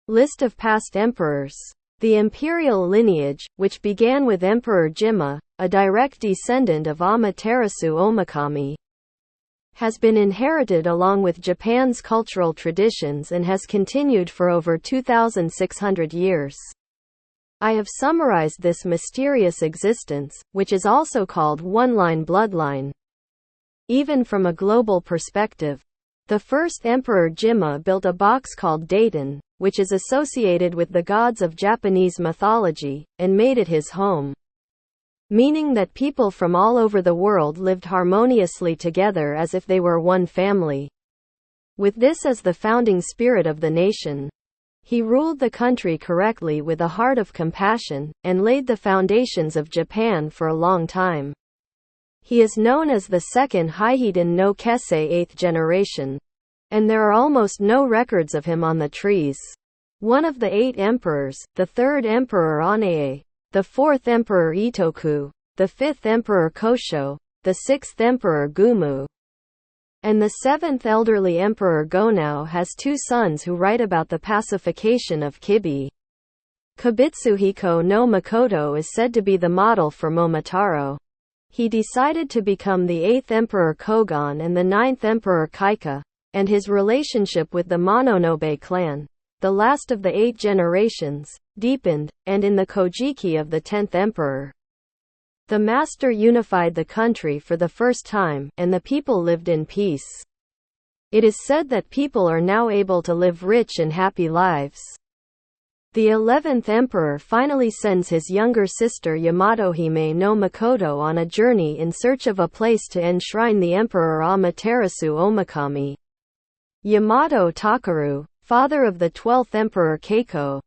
List of past emperors. The imperial lineage, which began with Emperor Jimmu, a direct descendant of Amaterasu Omikami, has been inherited along with Japan's cultural traditions and has continued for over 2,600 years. I have summarized this mysterious existence, which is also called one-line bloodline. Even from a global perspective, the first Emperor Jimmu built a box called Dayton, which is associated with the gods of Japanese mythology, and made it his home, meaning that people from all over the world lived harmoniously together as if they were one family. With this as the founding spirit of the nation, he ruled the country correctly with a heart of compassion, and laid the foundations of Japan for a long time. He is known as the second Haihiden no Kessei 8th generation, and there are almost no records of him on the trees. One of the 8 emperors, the 3rd Emperor Anae, the 4th Emperor Itoku, the 5th Emperor Kosho, the 6th Emperor Gumu, and the 7th elderly Emperor Gonao has 2 sons who write about the pacification of Kibi. Kibitsuhiko no Makoto is said to be the model for Momotaro. He decided to become the 8th Emperor Kogon and the 9th Emperor Kaika, and his relationship with the Mononobe clan, the last of the 8 generations, deepened, and in the Kojiki of the 10th Emperor, the master unified the country for the first time, and the people lived in peace. It is said that people are now able to live rich and happy lives. The 11th Emperor finally sends his younger sister Yamatohime no Makoto on a journey in search of a place to enshrine the Emperor Amaterasu Omikami. Yamato Takaru, father of the 12th Emperor Keiko,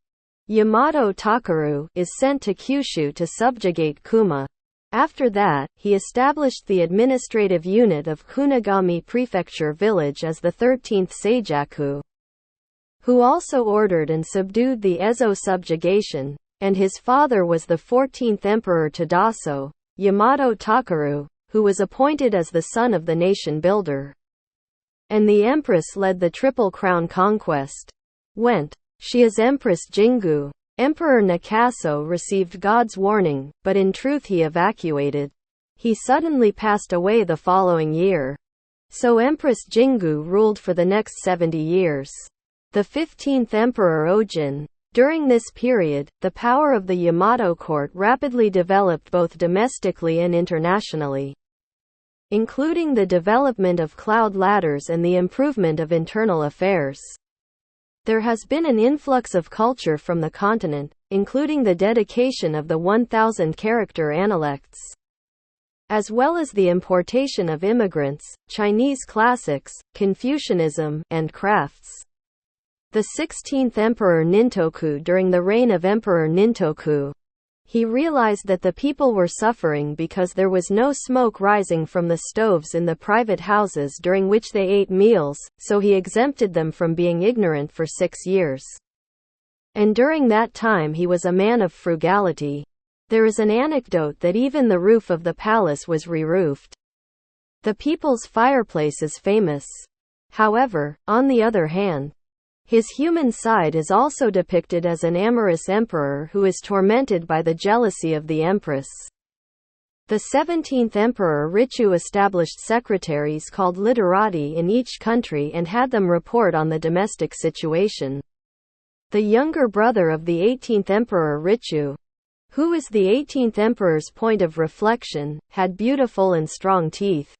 Yamato Takaru, is sent to Kyushu to subjugate Kuma. After that, he established the administrative unit of Kunigami Prefecture village as the 13th Seijaku, who also ordered and subdued the Ezo subjugation, and his father was the 14th Emperor Tadaso, Yamato Takaru, who was appointed as the son of the nation builder. And the empress led the Triple Crown conquest. She is Empress Jingu. Emperor Nakaso received God's warning, but in truth he evacuated. He suddenly passed away the following year. So Empress Jingu ruled for the next 70 years. The 15th Emperor Ojin. During this period, the power of the Yamato court rapidly developed both domestically and internationally, including the development of cloud ladders and the improvement of internal affairs. There has been an influx of culture from the continent, including the dedication of the 1,000-character Analects, as well as the importation of immigrants, Chinese classics, Confucianism, and crafts. The 16th Emperor Nintoku. During the reign of Emperor Nintoku, he realized that the people were suffering because there was no smoke rising from the stoves in the private houses during which they ate meals, so he exempted them from being ignorant for 6 years. And during that time he was a man of frugality. There is an anecdote that even the roof of the palace was re-roofed. The people's fireplace is famous. However, on the other hand, his human side is also depicted as an amorous emperor who is tormented by the jealousy of the empress. The 17th Emperor Richu established secretaries called literati in each country and had them report on the domestic situation. The younger brother of the 18th Emperor Richu, who is the 18th Emperor's point of reflection, had beautiful and strong teeth.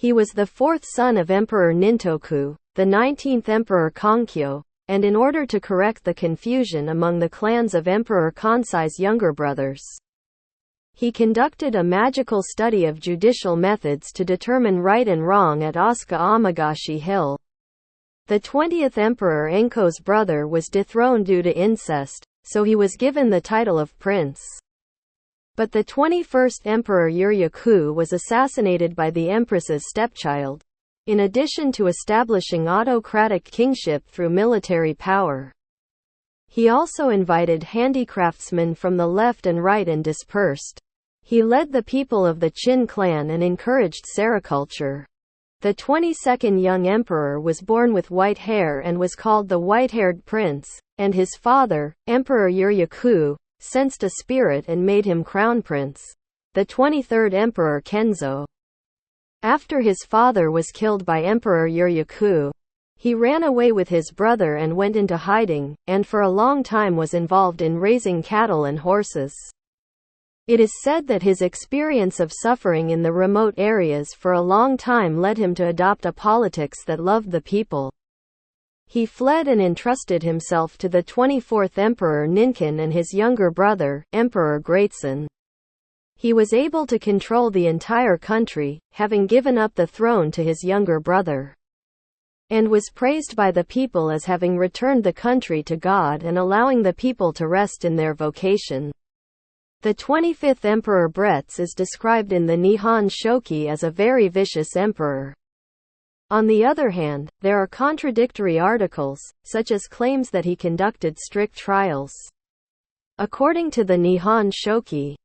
He was the 4th son of Emperor Nintoku, the 19th Emperor Konkyo, and in order to correct the confusion among the clans of Emperor Kansai's younger brothers, he conducted a magical study of judicial methods to determine right and wrong at Asuka Amagashi Hill. The 20th Emperor Enko's brother was dethroned due to incest, so he was given the title of prince. But the 21st Emperor Yuryaku was assassinated by the empress's stepchild, in addition to establishing autocratic kingship through military power. He also invited handicraftsmen from the left and right and dispersed. He led the people of the Chin clan and encouraged sericulture. The 22nd young emperor was born with white hair and was called the white-haired prince, and his father, Emperor Yuryaku, sensed a spirit and made him crown prince. The 23rd emperor Kenzo. After his father was killed by Emperor Yuryaku, he ran away with his brother and went into hiding, and for a long time was involved in raising cattle and horses. It is said that his experience of suffering in the remote areas for a long time led him to adopt a politics that loved the people. He fled and entrusted himself to the 24th Emperor Ninken and his younger brother, Emperor Greatson. He was able to control the entire country, having given up the throne to his younger brother, and was praised by the people as having returned the country to God and allowing the people to rest in their vocation. The 25th Emperor Bretz is described in the Nihon Shoki as a very vicious emperor. On the other hand, there are contradictory articles, such as claims that he conducted strict trials. According to the Nihon Shoki,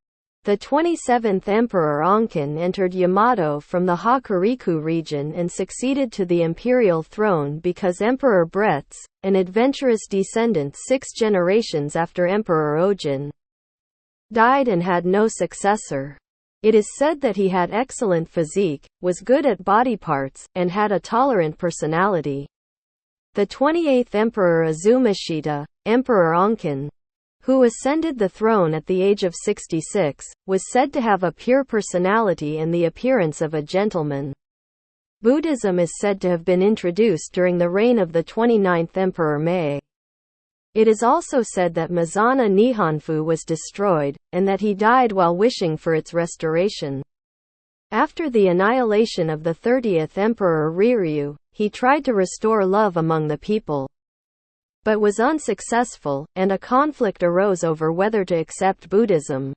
the 27th Emperor Onken entered Yamato from the Hokuriku region and succeeded to the imperial throne because Emperor Bretz, an adventurous descendant 6 generations after Emperor Ojin, died and had no successor. It is said that he had excellent physique, was good at body parts, and had a tolerant personality. The 28th Emperor Azumashita, Emperor Onken, who ascended the throne at the age of 66, was said to have a pure personality and the appearance of a gentleman. Buddhism is said to have been introduced during the reign of the 29th Emperor Mei. It is also said that Mazana Nihonfu was destroyed, and that he died while wishing for its restoration. After the annihilation of the 30th Emperor Riryu, he tried to restore love among the people, but was unsuccessful, and a conflict arose over whether to accept Buddhism.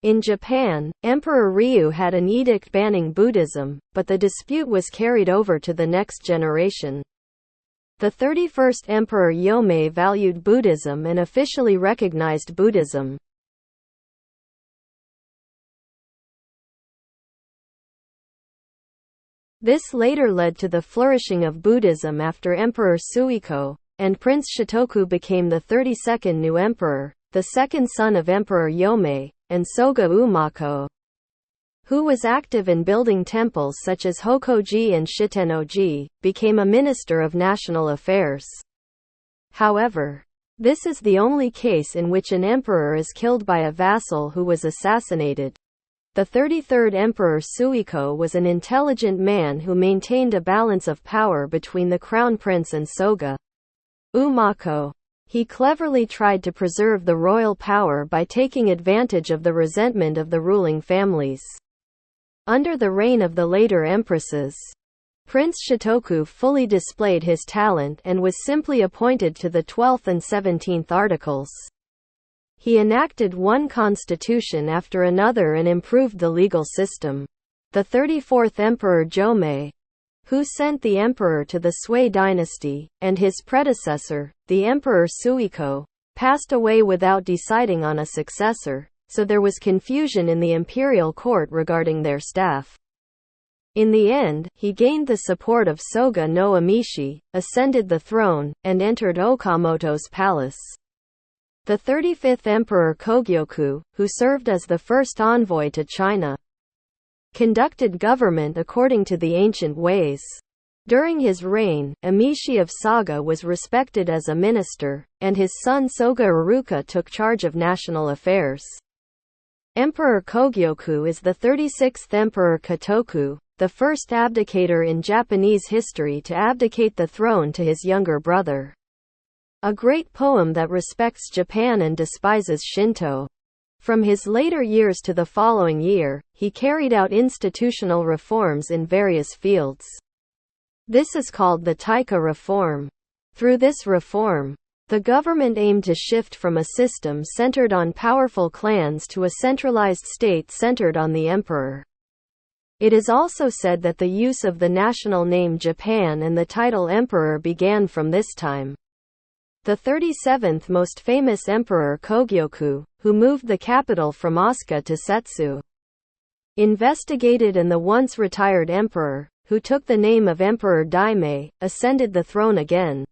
In Japan, Emperor Ryu had an edict banning Buddhism, but the dispute was carried over to the next generation. The 31st Emperor Yomei valued Buddhism and officially recognized Buddhism. This later led to the flourishing of Buddhism after Emperor Suiko, and Prince Shotoku became the 32nd new emperor, the second son of Emperor Yomei, and Soga Umako, who was active in building temples such as Hokoji and Shitenoji, became a minister of national affairs. However, this is the only case in which an emperor is killed by a vassal who was assassinated. The 33rd Emperor Suiko was an intelligent man who maintained a balance of power between the crown prince and Soga Umako. He cleverly tried to preserve the royal power by taking advantage of the resentment of the ruling families. Under the reign of the later empresses, Prince Shotoku fully displayed his talent and was simply appointed to the 12th and 17th articles. He enacted one constitution after another and improved the legal system. The 34th Emperor Jomei, who sent the emperor to the Sui dynasty, and his predecessor, the Emperor Suiko, passed away without deciding on a successor, so there was confusion in the imperial court regarding their staff. In the end, he gained the support of Soga no Amishi, ascended the throne, and entered Okamoto's palace. The 35th Emperor Kogyoku, who served as the first envoy to China, conducted government according to the ancient ways. During his reign, Amishi of Saga was respected as a minister, and his son Soga Iruka took charge of national affairs. Emperor Kogyoku is the 36th Emperor Kotoku, the first abdicator in Japanese history to abdicate the throne to his younger brother. A great poem that respects Japan and despises Shinto. From his later years to the following year, he carried out institutional reforms in various fields. This is called the Taika reform. Through this reform, the government aimed to shift from a system centered on powerful clans to a centralized state centered on the emperor. It is also said that the use of the national name Japan and the title emperor began from this time. The 37th most famous emperor Kogyoku, who moved the capital from Asuka to Setsu, investigated, and the once retired emperor, who took the name of Emperor Daimei, ascended the throne again.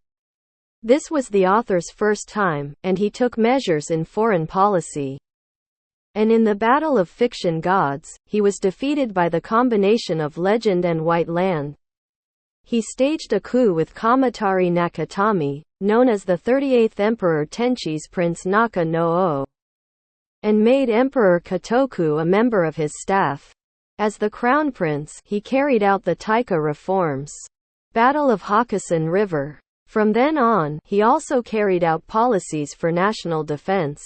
This was the author's first time, and he took measures in foreign policy. And in the Battle of Fiction Gods, he was defeated by the combination of legend and white land. He staged a coup with Kamatari Nakatomi, known as the 38th Emperor Tenchi's Prince Naka no O, and made Emperor Kotoku a member of his staff. As the crown prince, he carried out the Taika reforms. Battle of Hokusan River. From then on, he also carried out policies for national defense,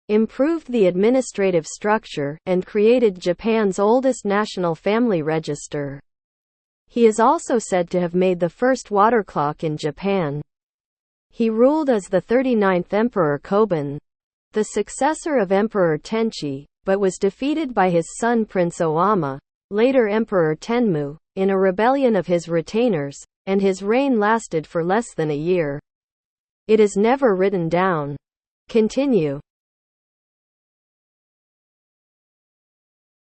improved the administrative structure, and created Japan's oldest national family register. He is also said to have made the first water clock in Japan. He ruled as the 39th Emperor Kobun, the successor of Emperor Tenchi, but was defeated by his son Prince Owama, later Emperor Tenmu, in a rebellion of his retainers, and his reign lasted for less than a year. It is never written down. Continue.